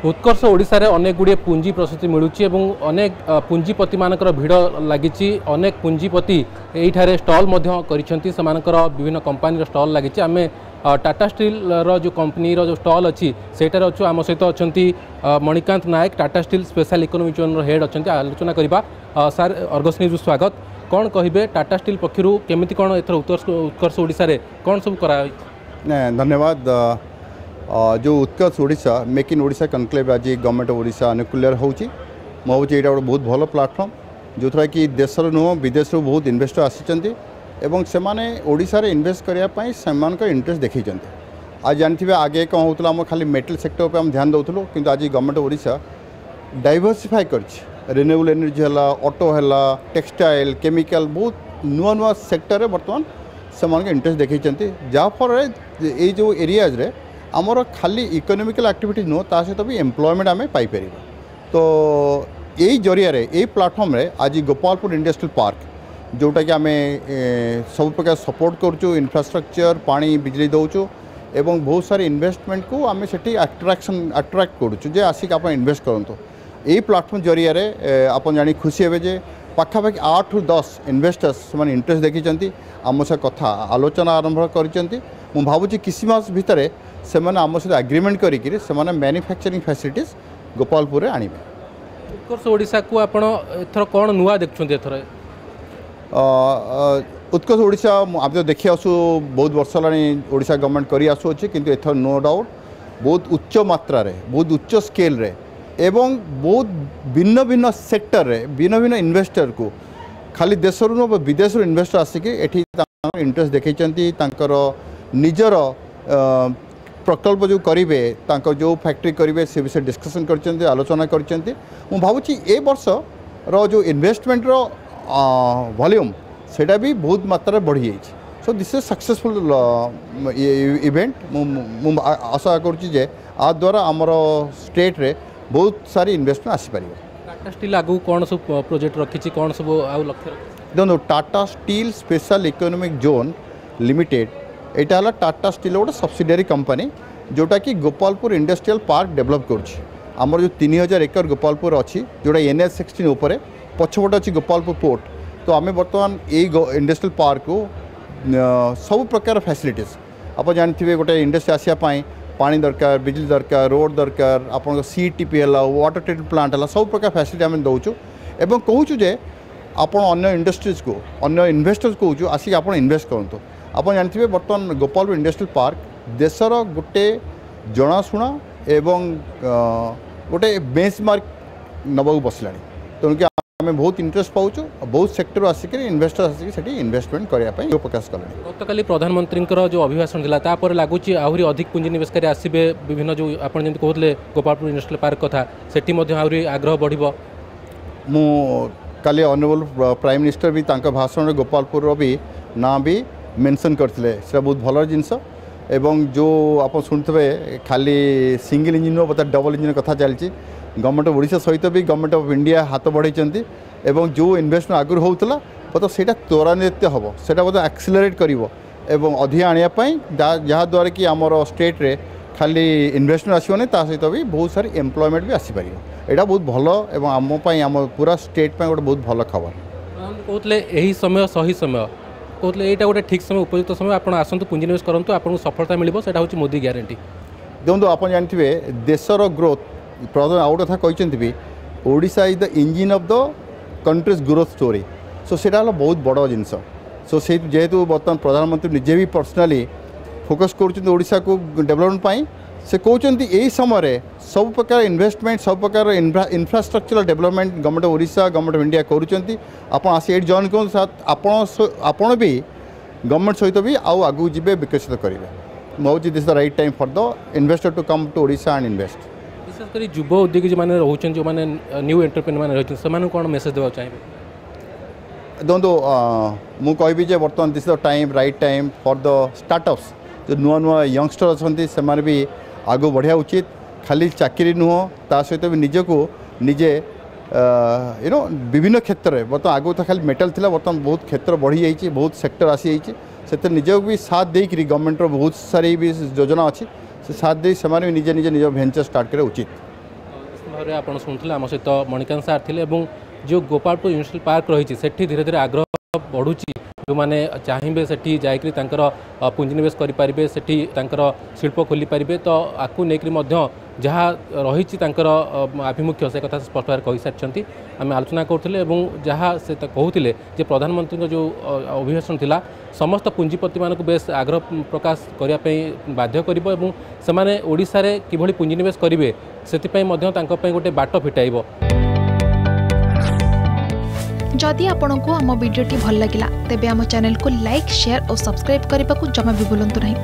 उत्कर्ष ओडिशा रे अनेक गुड़िए पुंजी प्रसूति मिलूँ अनेक पुंजीपति मानकर भिड़ लगी अनेक पुंजीपति ये स्टल कर विभिन्न कंपानी स्टल लगी आम टाटा स्टील जो कंपनी जो स्टल अच्छी सेटार अच्छु आम सहित अच्छा Manikant Nayak Tata Steel special economic zone head अच्छा आलोचना करवा। सार अर्गस न्यूज स्वागत। कौन कहे टाटा स्टील पक्षर केमी कौन एथर उत्कर्ष ओडिशा रे कौन सब करा? धन्यवाद। जो Utkarsh Odisha make in Odisha conclave आज गवर्नमेंट ऑफ ओडिशा अनुकूल होची भावुँ यहाँ गोटे बहुत भल प्लाटफर्म जो थी कि देशर नुह विदेश बहुत इन्वेस्टर आसी एवं से ओडिशा रे इन्वेस्ट करने से इंटरेस्ट देखी। आज जानते आगे कौन होता आम खाली मेटल सेक्टर पर ध्यान दूसलु कि आज गवर्नमेंट ऑफ ओडिशा डाइवर्सिफाई कर रिन्यूएबल एनर्जी है, ऑटो है, टेक्सटाइल, केमिकल बहुत नुआ नुआ सेक्टर रे बर्तमान से इंटरेस्ट देखी जहाँफल ये जो एरियाज रे आमर खाली इकोनॉमिकल एक्टिविटी नुह ता सहित भी एम्प्लॉयमेंट आम पाइपर। तो यही जरिया यही प्लाटफर्म रे आज गोपालपुर इंडस्ट्रियल पार्क जोटा कि आम सब प्रकार सपोर्ट करुचु, इंफ्रास्ट्रक्चर पानी बिजली दौचु एवं बहुत सारे इन्वेस्टमेंट को आम से अट्राक्ट करुचु जे आसिक आप इन्वेस्ट करूँ। यही प्लाटफर्म जरिया आप जानी खुशी हे जे पाखापाखि 8 ରୁ 10 इन्वेस्टर्स से इंटरेस्ट देखी आम सह कथा आलोचना आरंभ कर भावुँ किसी मास भितर से आम सहित एग्रीमेंट करी मैन्युफैक्चरिंग फैसिलिटीज गोपालपुर रे आनिबे। उत्कर्ष ओडिशा को आपण एथर कोन नुआ देखछन्ते? एथर उत्कर्ष ओडिशा आप तो देखी आसु बहुत वर्ष लानी ओडिशा गवर्नमेंट करी आसु अछि किंतु एथर नो डाउट बहुत उच्च मात्रा रे बहुत उच्च स्केल रे एवं बहुत भिन्न भिन्न सेक्टर रे भिन्न भिन्न इन्वेस्टर को खाली देशर नु विदेश इन्वेस्टर आसिक एठी इंटरेस्ट देखैचंती तांकर निजर प्रकल्प जो करेंगे जो फैक्ट्री करेंगे से विषय डिस्कसन कर आलोचना कर भावुँ ए वर्ष रो जो इन्वेस्टमेंट रो वॉल्यूम सेटा भी बहुत मात्रा बढ़ी जाइए। So this is successful event. आशा करुच्चे आ द्वारा आमर स्टेट रे बहुत सारी इन्वेस्टमेंट आसीपर। टाटा स्टील आगु कौन सब प्रोजेक्ट रखी कौन सब लक्ष्य देखो Tata Steel special economic zone limited यहाँ है टाटा स्टील गोटे सब्सिडियरी कंपनी जोटा कि गोपालपुर इंडस्ट्रियल पार्क डेवलप करमर जो 3000 एकर गोपालपुर अच्छी जोटा NH-16 उपर पछपट अच्छी गोपालपुर पोर्ट। तो आम बर्तमान यही इंडस्ट्रियल पार्क को सब प्रकार फैसिलिटीज आप जानते गोटे इंडस्ट्री आसापी पानी दरकार, बिजली दरकार, रोड दरकार, आप CTP है, वाटर ट्रीटमेंट प्लांट है, सब प्रकार फैसिलिटी आम दौचु एवं कहूँ जे आप अन्य इंडस्ट्रीज को अन्य इन्वेस्टर्स कहूँ आसिक आप इन्वेस्ट करूँ। आप जानते बर्तमान गोपालपुर इंडस्ट्रियल पार्क देशर गोटे जनाशुना एवं गोटे बेंचमार्क नबाक बसला तेणुक आम बहुत इंटरेस्ट पाऊँ बहुत सेक्टर आसिक इन्वेस्टर आसिक इन्वेस्टमेंट करने प्रकाश कले। गतकाली प्रधानमंत्री जो अभिभाषण था लगुच आहरी अधिक पुंजीनिवेशकारी आसबे विभिन्न जो आप कहते गोपालपुर इंडस्ट्रियल पार्क कथा से आहरी आग्रह बढ़। मु काली ऑनरेबल प्राइम मिनिस्टर भी भाषण गोपालपुर भी ना भी मेंशन करते बहुत भल जिनस एवं जो आप शुणुवे खाली सिंगल इंजिन बता डबल इंजिन कथा चलती गवर्नमेंट ऑफ ओडिशा सहित भी गवर्नमेंट ऑफ इंडिया हाथ बढ़ाई एवं जो इन्वेस्टमेंट आगुरी होता बता से त्वरान्वित हम से एक्सिलरेट कर अधिक आने जहाँद्वारा कि आमर स्टेट रे खाली इन्वेस्टमेंट आसोनी सहित भी बहुत सारी एम्प्लॉयमेंट भी आसीपर। यहाँ बहुत भल एवं आम पूरा स्टेट गोटे बहुत भल खबर। कहते यही समय सही समय कहते यहाँ गोटे ठीक समय उपयुक्त समय आप आसतु पुंजीनिवेश करूँ आपको सफलता मिले से मोदी ग्यारंटी। देखो आप जानते देशर ग्रोथ प्रधान आउ कथा कहते भी Odisha is the engine of the country's growth story. So से बहुत बड़ जिनस। सो से जेहेतु बर्तमान प्रधानमंत्री निजे भी पर्सनाली फोकस करोडिशा को डेवलपमेंट से कहते यही समय सब प्रकार इन्वेस्टमेंट सब प्रकार infrastructural development government of Odisha government of India करुँच। आप आसी ये जॉइन कर भी गवर्नमेंट सहित भी आउ आगू जी विकसित करेंगे। भावुँ this the right time for the investor to come to Odisha and invest. विशेषकर युव उद्योगी जो मैंने रोचन जो मैंने न्यू एंटरप्रेन्योर मैंने रही से कौन मेसेज देवा चाहिए? देखो मु कहि बर्तमान this the time right time for the startups जो नुआ नुआ यंगस्टर अच्छा से भी आगू बढ़िया उचित खाली चाकरी नुह ता सहित भी निजको निजे विभिन्न क्षेत्र में बर्तमान आगु तो खाली मेटल थिला बर्तमान बहुत क्षेत्र बढ़ी जाइए बहुत सेक्टर आसी जाइए से निजक भी साथ देकर गवर्नमेंट बहुत सारी भी योजना अच्छी से साथ दे से निजे निजे निज भेंचर स्टार्ट करे उचित। भाव आप शुणुले आम सहित मणिकांत सार थे जो गोपालपुर यूनिवर्सिटी पार्क रही है धीरे धीरे आग्रह बढ़ुची जो मैंने चाहिए से जाकर पुंजीनिवेश करेंगे से शिल्प खोली पारे तो आपको लेकिन जहाँ रही आभिमुख्य से कथा स्पष्ट भाव कही सारी आम आलोचना करुले जहाँ से कहते प्रधानमंत्री जो अभिभाषण थिला समस्त पुंजीपति मानक बेस आग्रह प्रकाश करने बाध्य कर ओडिशा रे किभली पुंजीनिवेश करेंगे से गोटे बाट फिटाइब। जदि आपंक आम भिडी भल लगा तेब आम चैनल को लाइक शेयर और सब्सक्राइब करने को जमा भी भूलु नहीं।